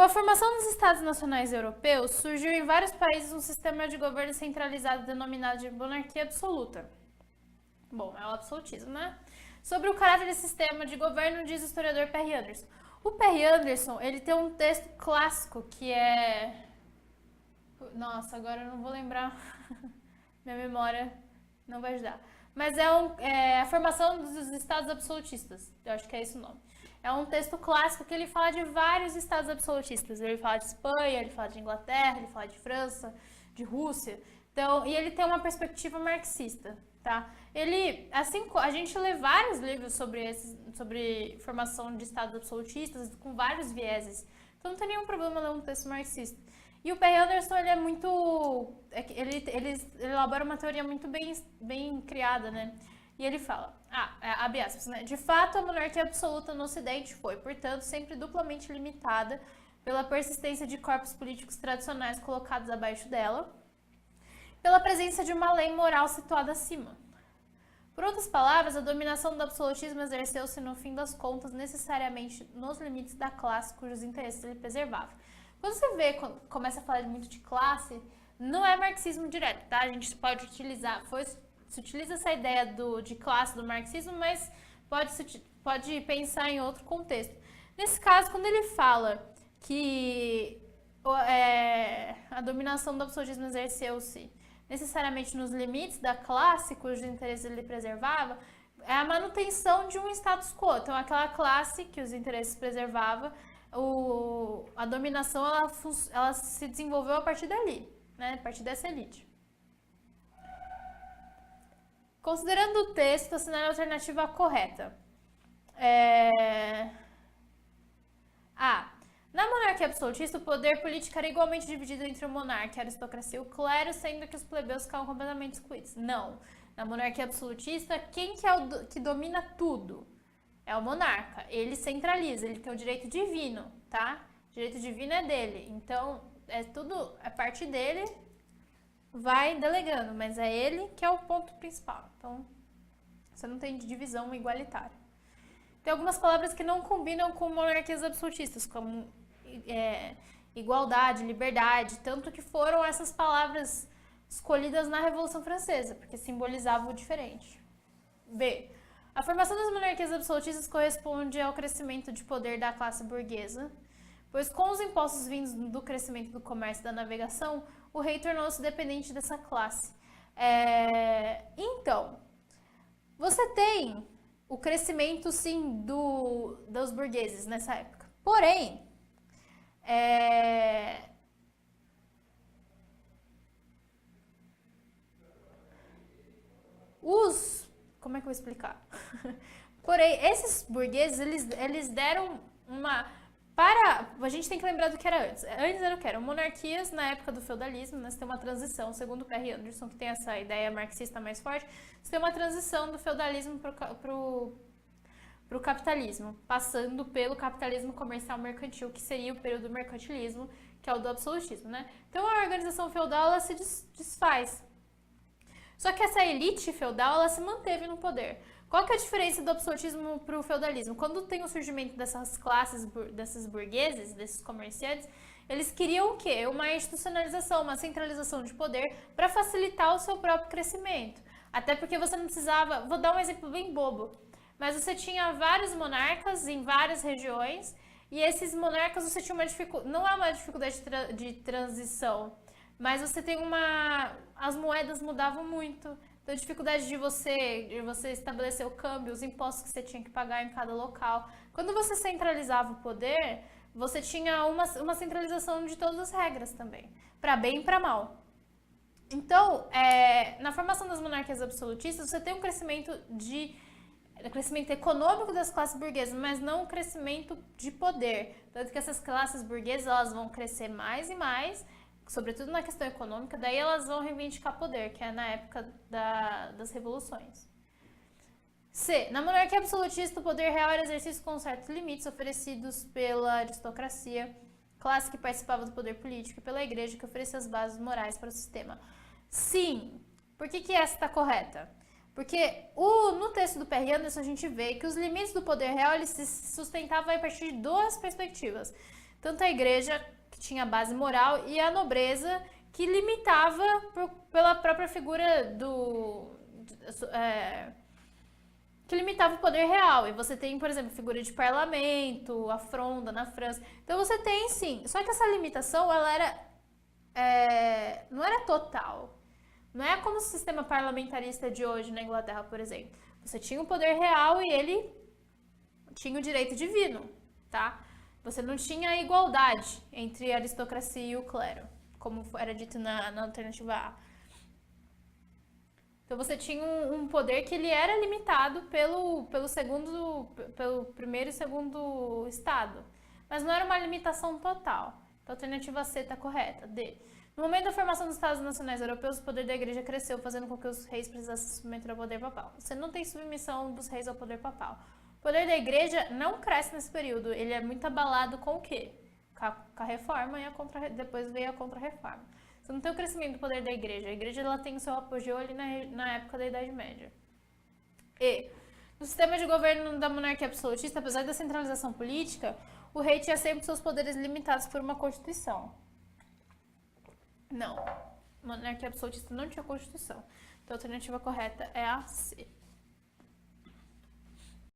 a formação dos Estados Nacionais Europeus, surgiu em vários países um sistema de governo centralizado denominado de monarquia absoluta. Bom, é o absolutismo, né? Sobre o caráter desse sistema de governo, diz o historiador Perry Anderson. O Perry Anderson, ele tem um texto clássico que é... Nossa, agora eu não vou lembrar. Minha memória não vai ajudar. Mas é a formação dos estados absolutistas. Eu acho que é esse o nome. É um texto clássico que ele fala de vários estados absolutistas. Ele fala de Espanha, ele fala de Inglaterra, ele fala de França, de Rússia. Então, e ele tem uma perspectiva marxista, tá? Ele, assim, a gente lê vários livros sobre formação de estados absolutistas com vários vieses. Então, não tem nenhum problema ler um texto marxista. E o Perry Anderson, ele é muito... Ele elabora uma teoria muito bem criada, né? E ele fala, abre aspas, né? De fato, a monarquia absoluta no Ocidente foi, portanto, sempre duplamente limitada pela persistência de corpos políticos tradicionais colocados abaixo dela, pela presença de uma lei moral situada acima. Por outras palavras, a dominação do absolutismo exerceu-se, no fim das contas, necessariamente nos limites da classe cujos interesses ele preservava. Quando você começa a falar muito de classe, não é marxismo direto, tá? A gente pode utilizar, se utiliza essa ideia de classe do marxismo, mas pode pensar em outro contexto. Nesse caso, quando ele fala que a dominação do absolutismo exerceu-se necessariamente nos limites da classe cujos interesses ele preservava, é a manutenção de um status quo. Então, aquela classe que os interesses preservava, a dominação ela se desenvolveu a partir dali, né? A partir dessa elite. Considerando o texto, assinale a alternativa correta. Na monarquia absolutista, o poder político era igualmente dividido entre o monarca, a aristocracia e o clero, sendo que os plebeus ficavam completamente excluídos. Não. Na monarquia absolutista, quem que é que domina tudo? É o monarca. Ele centraliza, ele tem o direito divino, tá? O direito divino é dele. Então, a parte dele vai delegando, mas é ele que é o ponto principal. Então, você não tem divisão igualitária. Tem algumas palavras que não combinam com monarquias absolutistas, como igualdade, liberdade, tanto que foram essas palavras escolhidas na Revolução Francesa, porque simbolizavam o diferente. B. A formação das monarquias absolutistas corresponde ao crescimento de poder da classe burguesa, pois com os impostos vindos do crescimento do comércio e da navegação, o rei tornou-se dependente dessa classe. Então, você tem o crescimento, sim, dos burgueses nessa época. Porém, como é que eu vou explicar? Porém, esses burgueses, eles deram a gente tem que lembrar do que era antes. Antes era o que? Eram monarquias na época do feudalismo, né? Você tem uma transição, segundo o Perry Anderson, que tem essa ideia marxista mais forte, você tem uma transição do feudalismo pro capitalismo, passando pelo capitalismo comercial mercantil, que seria o período do mercantilismo, que é o do absolutismo, né? Então a organização feudal, ela se desfaz. Só que essa elite feudal, ela se manteve no poder. Qual que é a diferença do absolutismo para o feudalismo? Quando tem o surgimento dessas classes, desses burgueses, desses comerciantes, eles queriam o quê? Uma institucionalização, uma centralização de poder para facilitar o seu próprio crescimento. Até porque você não precisava... Vou dar um exemplo bem bobo. Mas você tinha vários monarcas em várias regiões e esses monarcas você tinha uma dificuldade... Não é uma dificuldade de transição, mas você tem as moedas mudavam muito. Então, a dificuldade de você estabelecer o câmbio, os impostos que você tinha que pagar em cada local. Quando você centralizava o poder, você tinha uma centralização de todas as regras também, para bem e para mal. Então, na formação das monarquias absolutistas, você tem um crescimento econômico das classes burguesas, mas não um crescimento de poder. Tanto que essas classes burguesas elas vão crescer mais e mais, sobretudo na questão econômica, daí elas vão reivindicar poder, que é na época das revoluções. C. Na monarquia absolutista, o poder real era exercido com certos limites oferecidos pela aristocracia, classe que participava do poder político, e pela igreja, que oferecia as bases morais para o sistema. Sim. Por que essa está correta? Porque no texto do Perry Anderson a gente vê que os limites do poder real eles se sustentavam a partir de duas perspectivas. tanto a igreja, que tinha base moral, e a nobreza, que limitava pela própria figura que limitava o poder real. E você tem, por exemplo, figura de parlamento, a fronda na França. Então você tem sim. Só que essa limitação, ela não era total. Não é como o sistema parlamentarista de hoje na Inglaterra, por exemplo. Você tinha o poder real e ele tinha o direito divino, tá? Você não tinha a igualdade entre a aristocracia e o clero, como era dito na alternativa A. Então você tinha um poder que ele era limitado pelo primeiro e segundo estado, mas não era uma limitação total. Então a alternativa C está correta. D. No momento da formação dos Estados Nacionais Europeus, o poder da igreja cresceu, fazendo com que os reis precisassem se submeter ao poder papal. Você não tem submissão dos reis ao poder papal. O poder da igreja não cresce nesse período, ele é muito abalado com o quê? Com a reforma e depois veio a contra-reforma. Você não tem o crescimento do poder da igreja. A igreja ela tem o seu apogeu ali na época da Idade Média. E, no sistema de governo da monarquia absolutista, apesar da centralização política, o rei tinha sempre seus poderes limitados por uma constituição. Não, monarquia absolutista não tinha constituição. Então a alternativa correta é a C.